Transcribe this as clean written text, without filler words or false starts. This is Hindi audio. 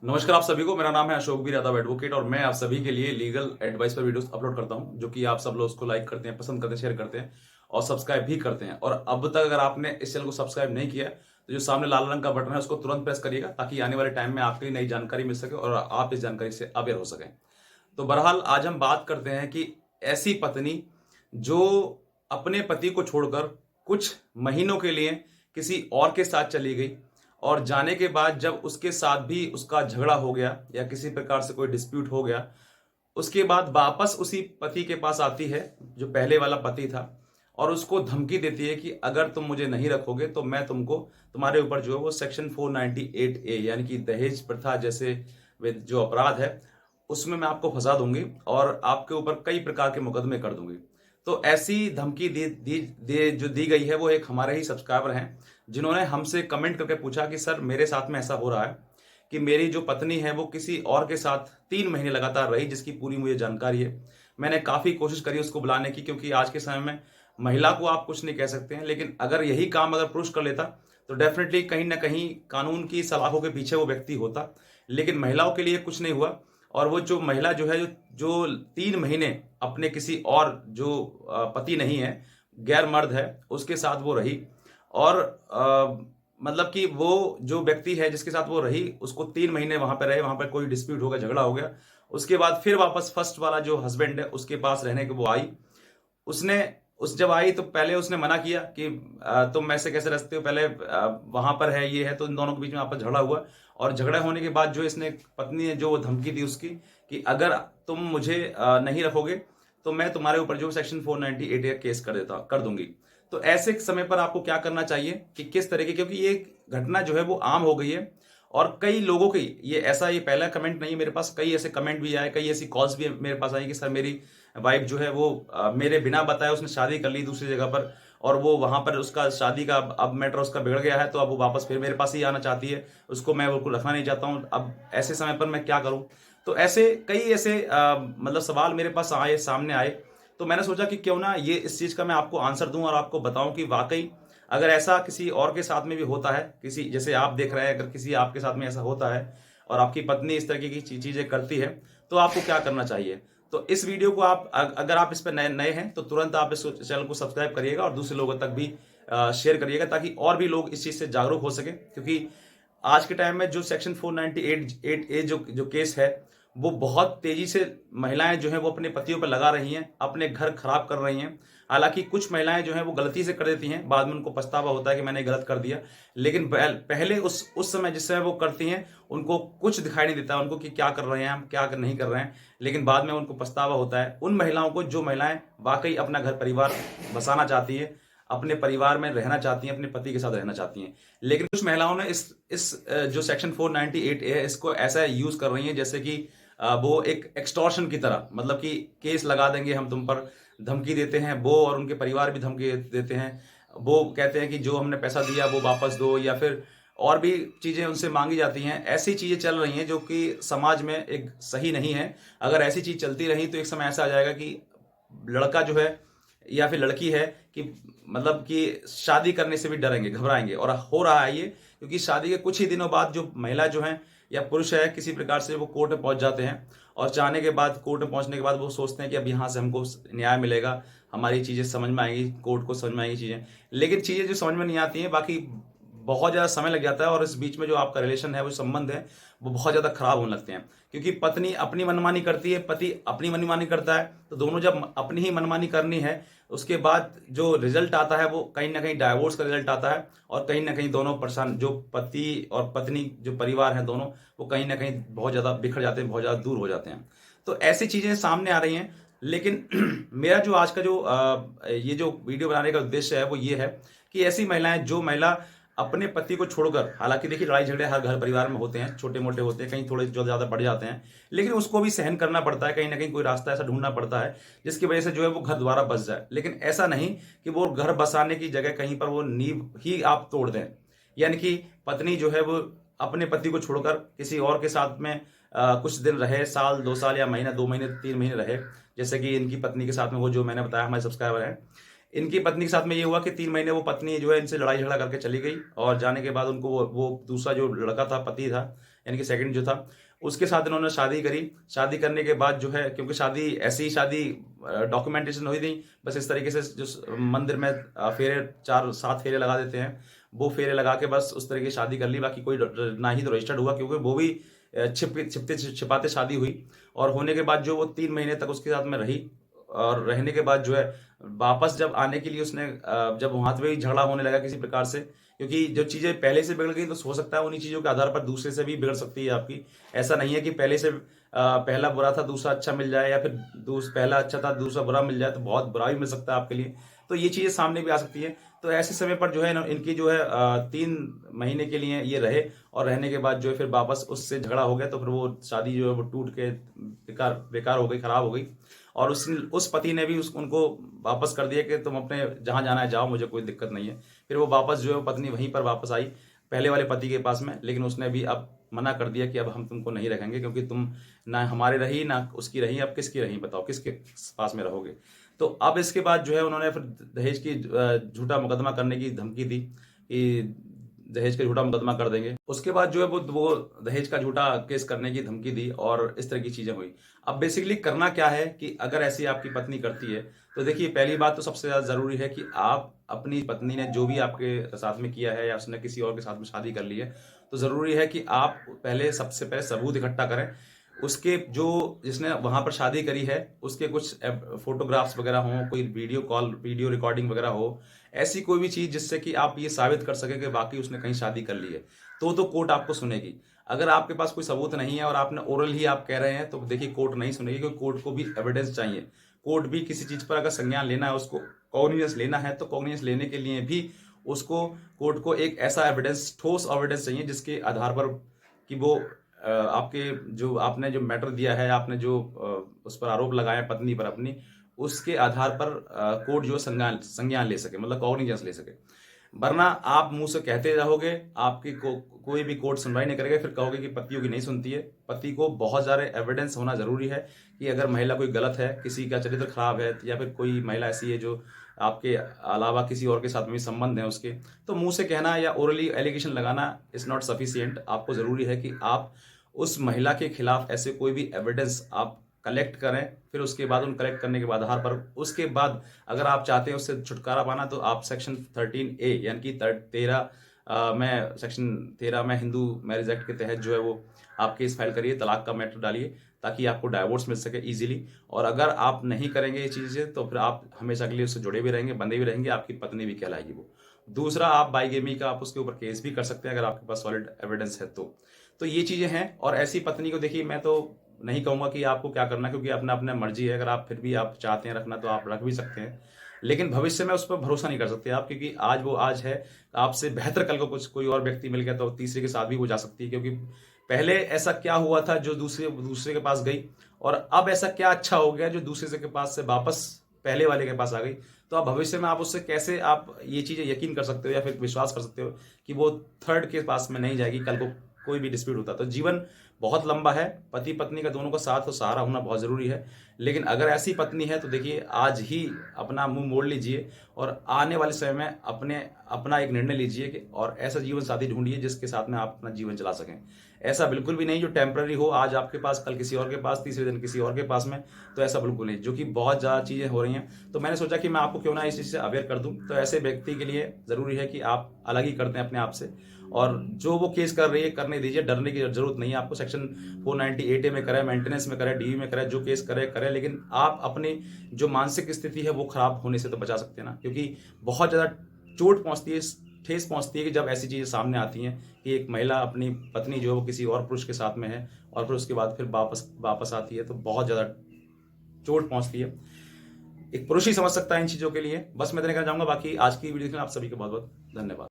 नमस्कार आप सभी को। मेरा नाम है अशोक वीर यादव एडवोकेट और मैं आप सभी के लिए लीगल एडवाइस पर वीडियोस अपलोड करता हूं, जो कि आप सब लोग उसको लाइक करते हैं, पसंद करते हैं, शेयर करते हैं और सब्सक्राइब भी करते हैं। और अब तक अगर आपने इस चैनल को सब्सक्राइब नहीं किया है तो जो सामने लाल रंग का बटन है उसको तुरंत प्रेस करिएगा, ताकि आने वाले टाइम में आपके लिए नई जानकारी मिल सके और आप इस जानकारी से अवेयर हो सकें। तो बहरहाल आज हम बात करते हैं कि ऐसी पत्नी जो अपने पति को छोड़कर कुछ महीनों के लिए किसी और के साथ चली गई और जाने के बाद जब उसके साथ भी उसका झगड़ा हो गया या किसी प्रकार से कोई डिस्प्यूट हो गया, उसके बाद वापस उसी पति के पास आती है जो पहले वाला पति था और उसको धमकी देती है कि अगर तुम मुझे नहीं रखोगे तो मैं तुमको तुम्हारे ऊपर जो है वो सेक्शन 498 ए यानी कि दहेज प्रथा जैसे जो अपराध है उसमें मैं आपको फंसा दूंगी और आपके ऊपर कई प्रकार के मुकदमे कर दूंगी। तो ऐसी धमकी जो दी गई है वो एक हमारे ही सब्सक्राइबर हैं, जिन्होंने हमसे कमेंट करके पूछा कि सर मेरे साथ में ऐसा हो रहा है कि मेरी जो पत्नी है वो किसी और के साथ 3 महीने लगातार रही, जिसकी पूरी मुझे जानकारी है। मैंने काफ़ी कोशिश करी उसको बुलाने की, क्योंकि आज के समय में महिला को आप कुछ नहीं कह सकते हैं, लेकिन अगर यही काम अगर पुरुष कर लेता तो डेफिनेटली कहीं ना कहीं कानून की सलाखों के पीछे वो व्यक्ति होता। लेकिन महिलाओं के लिए कुछ नहीं हुआ और वो जो महिला जो है जो 3 महीने अपने किसी और जो पति नहीं है, गैर मर्द है, उसके साथ वो रही। और मतलब कि वो जो व्यक्ति है जिसके साथ वो रही उसको 3 महीने वहां पर रहे, वहां पर कोई डिस्प्यूट हो गया, झगड़ा हो गया। उसके बाद फिर वापस फर्स्ट वाला जो हस्बैंड है उसके पास रहने के वो आई। उसने उस जब आई तो पहले उसने मना किया कि तुम ऐसे कैसे रखते हो, पहले वहां पर है ये है, तो इन दोनों के बीच में आपस झगड़ा हुआ। और झगड़ा होने के बाद जो इसने पत्नी ने जो वो धमकी दी उसकी कि अगर तुम मुझे नहीं रखोगे तो मैं तुम्हारे ऊपर जो सेक्शन 498 का केस कर दूंगी। तो ऐसे समय पर आपको क्या करना चाहिए कि किस तरीके, क्योंकि ये घटना जो है वो आम हो गई है और कई लोगों की ये पहला कमेंट नहीं है, मेरे पास कई ऐसे कमेंट भी आए, कई ऐसी कॉल्स भी मेरे पास आई कि सर मेरी वाइफ जो है वो मेरे बिना बताए उसने शादी कर ली दूसरी जगह पर और वो वहां पर उसका शादी का अब मैटर उसका बिगड़ गया है, तो अब वो वापस फिर मेरे पास ही आना चाहती है, उसको मैं बिल्कुल रखना नहीं चाहता हूँ। अब ऐसे समय पर मैं क्या करूँ? तो ऐसे कई ऐसे मतलब सवाल मेरे पास आए, सामने आए। तो मैंने सोचा कि क्यों ना ये इस चीज का मैं आपको आंसर दूं और आपको बताऊं कि वाकई अगर ऐसा किसी और के साथ में भी होता है, किसी जैसे आप देख रहे हैं, अगर किसी आपके साथ में ऐसा होता है और आपकी पत्नी इस तरीके की चीजें करती है तो आपको क्या करना चाहिए। तो इस वीडियो को आप अगर आप इस पर नए नए हैं तो तुरंत आप इस चैनल को सब्सक्राइब करिएगा और दूसरे लोगों तक भी शेयर करिएगा, ताकि और भी लोग इस चीज से जागरूक हो सके। क्योंकि आज के टाइम में जो सेक्शन 498 ए जो जो केस है वो बहुत तेजी से महिलाएं जो हैं वो अपने पतियों पर लगा रही हैं, अपने घर खराब कर रही हैं। हालांकि कुछ महिलाएं जो हैं वो गलती से कर देती हैं, बाद में उनको पछतावा होता है कि मैंने गलत कर दिया, लेकिन पहले उस समय जिस समय वो करती हैं उनको कुछ दिखाई नहीं देता उनको कि क्या कर रहे हैं हम, क्या नहीं कर रहे हैं, लेकिन बाद में उनको पछतावा होता है। उन महिलाओं को जो महिलाएं वाकई अपना घर परिवार बसाना चाहती है, अपने परिवार में रहना चाहती हैं, अपने पति के साथ रहना चाहती हैं, लेकिन कुछ महिलाओं ने इस जो सेक्शन 498 है इसको ऐसा यूज कर रही हैं जैसे कि वो एक एक्सटॉर्शन की तरह, मतलब कि केस लगा देंगे हम तुम पर, धमकी देते हैं वो और उनके परिवार भी धमकी देते हैं। वो कहते हैं कि जो हमने पैसा दिया वो वापस दो, या फिर और भी चीजें उनसे मांगी जाती हैं। ऐसी चीजें चल रही हैं जो कि समाज में एक सही नहीं है। अगर ऐसी चीज चलती रही तो एक समय ऐसा आ जाएगा कि लड़का जो है या फिर लड़की है कि मतलब कि शादी करने से भी डरेंगे, घबराएंगे। और हो रहा है ये, क्योंकि शादी के कुछ ही दिनों बाद जो महिला जो है या पुरुष है किसी प्रकार से वो कोर्ट में पहुंच जाते हैं और चाहने के बाद कोर्ट में पहुंचने के बाद वो सोचते हैं कि अब यहाँ से हमको न्याय मिलेगा, हमारी चीजें समझ में आएंगी, कोर्ट को समझ में आएंगी चीजें। लेकिन चीजें जो समझ में नहीं आती हैं, बाकी बहुत ज्यादा समय लग जाता है और इस बीच में जो आपका रिलेशन है वो संबंध है वो बहुत ज्यादा खराब होने लगते हैं। क्योंकि पत्नी अपनी मनमानी करती है, पति अपनी मनमानी करता है, तो दोनों जब अपनी ही मनमानी करनी है उसके बाद जो रिजल्ट आता है वो कहीं ना कहीं डाइवोर्स का रिजल्ट आता है और कहीं ना कहीं दोनों परेशान, जो पति और पत्नी जो परिवार हैं दोनों, वो कहीं ना कहीं बहुत ज्यादा बिखर जाते हैं, बहुत ज्यादा दूर हो जाते हैं। तो ऐसी चीजें सामने आ रही हैं। लेकिन मेरा जो आज का जो ये जो वीडियो बनाने का उद्देश्य है वो ये है कि ऐसी महिलाएं, जो महिला अपने पति को छोड़कर, हालांकि देखिए लड़ाई झगड़े हर घर परिवार में होते हैं, छोटे मोटे होते हैं, कहीं थोड़े जो ज्यादा बढ़ जाते हैं, लेकिन उसको भी सहन करना पड़ता है, कहीं ना कहीं कोई रास्ता ऐसा ढूंढना पड़ता है जिसकी वजह से जो है वो घर दोबारा बस जाए। लेकिन ऐसा नहीं कि वो घर बसाने की जगह कहीं पर वो नींव ही आप तोड़ दें। यानी कि पत्नी जो है वो अपने पति को छोड़कर किसी और के साथ में कुछ दिन रहे, साल 2 साल या महीना 2 महीने 3 महीने रहे, जैसे कि इनकी पत्नी के साथ में वो जो मैंने बताया हमारे सब्सक्राइबर हैं, इनकी पत्नी के साथ में ये हुआ कि 3 महीने वो पत्नी जो है इनसे लड़ाई झगड़ा करके चली गई और जाने के बाद उनको वो दूसरा जो लड़का था, पति था, यानी कि सेकंड जो था, उसके साथ इन्होंने शादी करी। शादी करने के बाद जो है, क्योंकि शादी ऐसी ही शादी डॉक्यूमेंटेशन हुई नहीं, बस इस तरीके से जो मंदिर में फेरे 4-7 फेरे लगा देते हैं, वो फेरे लगा के बस उस तरीके की शादी कर ली। बाकी कोई ना ही तो रजिस्टर्ड हुआ, क्योंकि वो भी छिपते छिपाते शादी हुई। और होने के बाद जो वो 3 महीने तक उसके साथ में रही, और रहने के बाद जो है वापस जब आने के लिए उसने जब वहां पे झगड़ा होने लगा किसी प्रकार से, क्योंकि जो चीजें पहले से बिगड़ गई तो हो सकता है उन्हीं चीजों के आधार पर दूसरे से भी बिगड़ सकती है आपकी। ऐसा नहीं है कि पहले से पहला बुरा था दूसरा अच्छा मिल जाए, या फिर पहला अच्छा था दूसरा बुरा मिल जाए तो बहुत बुरा भी मिल सकता है आपके लिए। तो ये चीजें सामने भी आ सकती है। तो ऐसे समय पर जो है इनकी जो है 3 महीने के लिए ये रहे, और रहने के बाद जो है फिर वापस उससे झगड़ा हो गया, तो फिर वो शादी जो है वो टूट के बेकार बेकार हो गई, खराब हो गई। और उस पति ने भी उनको वापस कर दिया कि तुम अपने जहां जाना है जाओ, मुझे कोई दिक्कत नहीं है। फिर वो वापस जो है वो पत्नी वहीं पर वापस आई पहले वाले पति के पास में, लेकिन उसने भी अब मना कर दिया कि अब हम तुमको नहीं रखेंगे, क्योंकि तुम ना हमारे रही ना उसकी रही, अब किसकी रही बताओ, किसके पास में रहोगे। तो अब इसके बाद जो है उन्होंने फिर दहेज की झूठा मुकदमा करने की धमकी दी कि दहेज का झूठा मुकदमा कर देंगे। उसके बाद जो है वो दहेज का झूठा केस करने की धमकी दी, और इस तरह की चीजें हुई। अब बेसिकली करना क्या है कि अगर ऐसी आपकी पत्नी करती है, तो देखिए पहली बात तो सबसे ज्यादा जरूरी है कि आप अपनी पत्नी ने जो भी आपके साथ में किया है, या उसने किसी और के साथ में शादी कर ली है, तो जरूरी है कि आप सबसे पहले सबूत इकट्ठा करें। उसके जो जिसने वहां पर शादी करी है उसके कुछ फोटोग्राफ्स वगैरह हो, कोई वीडियो रिकॉर्डिंग वगैरह हो, ऐसी कोई भी चीज जिससे कि आप ये साबित कर सके कि वाकई उसने कहीं शादी कर ली है, तो कोर्ट आपको सुनेगी। अगर आपके पास कोई सबूत नहीं है और आपने ओरल ही आप कह रहे हैं, तो देखिए कोर्ट नहीं सुनेगी, क्योंकि कोर्ट को भी एविडेंस चाहिए। कोर्ट भी किसी चीज पर अगर संज्ञान लेना है, उसको कॉग्निजेंस लेना है, तो कॉग्निजेंस लेने के लिए भी उसको कोर्ट को एक ऐसा एविडेंस, ठोस एविडेंस चाहिए जिसके आधार पर कि वो आपके जो आपने जो मैटर दिया है, आपने जो उस पर आरोप लगाया पत्नी पर अपनी, उसके आधार पर कोर्ट जो संज्ञान ले सके, मतलब कॉग्निजेंस ले सके। वरना आप मुंह से कहते रहोगे, आपकी कोई भी कोर्ट सुनवाई नहीं करेगा, फिर कहोगे कि पतियों की नहीं सुनती है। पति को बहुत सारे एविडेंस होना जरूरी है कि अगर महिला कोई गलत है, किसी का चरित्र खराब है, या फिर कोई महिला ऐसी है जो आपके अलावा किसी और के साथ में भी संबंध है उसके, तो मुंह से कहना या ओरली एलिगेशन लगाना इज नॉट सफिशियंट। आपको जरूरी है कि आप उस महिला के खिलाफ ऐसे कोई भी एविडेंस आप कलेक्ट करें। फिर उसके बाद उन कलेक्ट करने के आधार पर उसके बाद अगर आप चाहते हैं उससे छुटकारा पाना, तो आप सेक्शन 13A यानी कि 13 में हिंदू मैरिज एक्ट के तहत जो है वो आप केस फाइल करिए, तलाक का मैटर डालिए, ताकि आपको डाइवोर्स मिल सके इजीली। और अगर आप नहीं करेंगे ये चीजें, तो फिर आप हमेशा के लिए उससे जुड़े भी रहेंगे, बंधे भी रहेंगे, आपकी पत्नी भी कहलाएगी वो। दूसरा, आप बाइगेमी का आप उसके ऊपर केस भी कर सकते हैं अगर आपके पास सॉलिड एविडेंस है तो ये चीजें हैं। और ऐसी पत्नी को देखिए, मैं तो नहीं कहूंगा कि आपको क्या करना, क्योंकि अपना अपना मर्जी है। अगर आप फिर भी आप चाहते हैं रखना तो आप रख भी सकते हैं, लेकिन भविष्य में उस पर भरोसा नहीं कर सकते आप, क्योंकि आज वो आज है, आपसे बेहतर कल को कुछ कोई और व्यक्ति मिल गया तो तीसरे के साथ भी वो जा सकती है। क्योंकि पहले ऐसा क्या हुआ था जो दूसरे के पास गई, और अब ऐसा क्या अच्छा हो गया जो दूसरे के पास से वापस पहले वाले के पास आ गई। तो आप भविष्य में आप उससे कैसे आप ये चीजें यकीन कर सकते हो या फिर विश्वास कर सकते हो कि वो थर्ड के पास में नहीं जाएगी कल को कोई भी डिस्प्यूट होता। तो जीवन बहुत लंबा है, पति पत्नी का दोनों का साथ और सहारा होना बहुत जरूरी है। लेकिन अगर ऐसी पत्नी है तो देखिए आज ही अपना मुंह मोड़ लीजिए, और आने वाले समय में अपना एक निर्णय लीजिए कि और ऐसा जीवन साथी ढूंढिए जिसके साथ में आप अपना जीवन चला सकें। ऐसा बिल्कुल भी नहीं जो टेम्पररी हो, आज आपके पास कल किसी और के पास, तीसरे दिन किसी और के पास में। तो ऐसा बिल्कुल नहीं, जो कि बहुत ज्यादा चीजें हो रही हैं। तो मैंने सोचा कि मैं आपको क्यों ना इस चीज से अवेयर कर दूं। तो ऐसे व्यक्ति के लिए जरूरी है कि आप अलग ही करते हैं अपने आप से, और जो वो केस कर रही है करने दीजिए, डरने की जरूरत नहीं है आपको। सेक्शन 498A में करे, मेंटेनेंस में करे, DV में करे, जो केस करे, लेकिन आप अपनी जो मानसिक स्थिति है वो खराब होने से तो बचा सकते हैं ना। क्योंकि बहुत ज्यादा चोट पहुंचती है, ठेस पहुंचती है कि जब ऐसी चीजें सामने आती हैं कि एक महिला अपनी पत्नी जो है वो किसी और पुरुष के साथ में है, और फिर उसके बाद फिर वापस आती है, तो बहुत ज्यादा चोट पहुंचती है। एक पुरुष ही समझ सकता है इन चीजों के लिए। बस मैं इतना कहना चाहूंगा। बाकी आज की वीडियो देखने आप सभी का बहुत बहुत धन्यवाद।